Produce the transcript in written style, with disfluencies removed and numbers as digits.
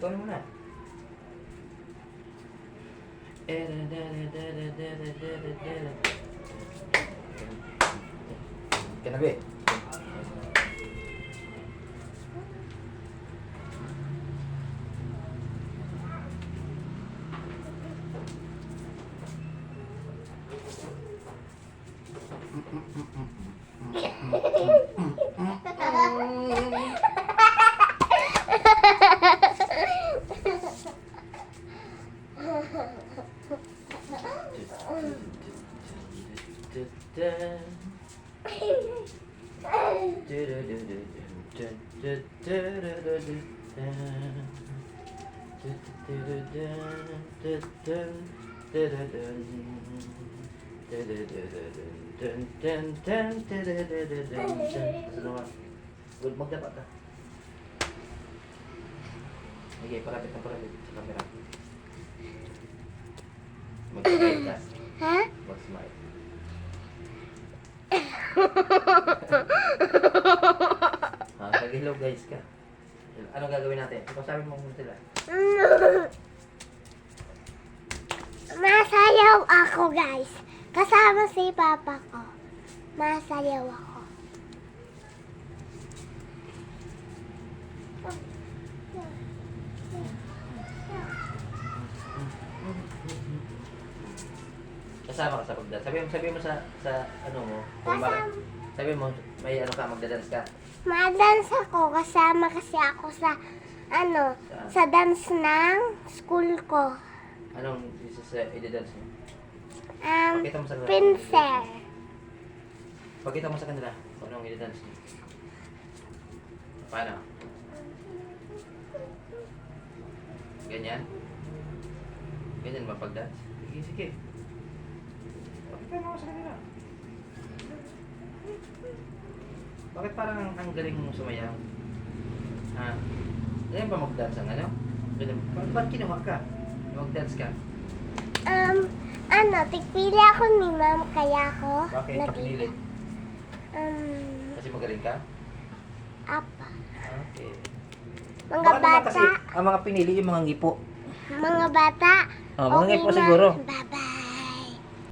Tuwan mo na. Kanabi. Good, magdapat ka. Okay, parapit na parapit sa camera. Mag-smile ka. Ha? Mag-smile. Hello guys ka. Ano gagawin natin? Ikaw sabi mo muna sila. Masayaw ako, guys. Kasama si papa ko. Masayaw ako. Kasama ka sa pagdance. Sabi mo sa ano mo, kung bakit, sabi mo may ano ka, magda-dance ka. Madance ako. Kasama kasi ako sa sa dance ng school ko. Anong i-dance mo? Pakita mo sa kanila. Pincer. Pakita mo sa kanila kung anong i-dance mo. Paano? Ganyan? Ganyan ba pag-dance? Sige, sige. Pakita mo sa kanila. Bakit parang ang galing mong sumayaw? Ha? Ganyan ba mag-dance ang ano? Ba't kinuha ka? Mag-dance ka? Tigpili ako ni ma'am, kaya ako Bakit kapilili? Kasi magaling ka? Apa. Okay. Mga Baka naman bata, kasi ang mga pinili yung mga ngipo. mga bata, Oh, mga ngipo siguro. Bye-bye.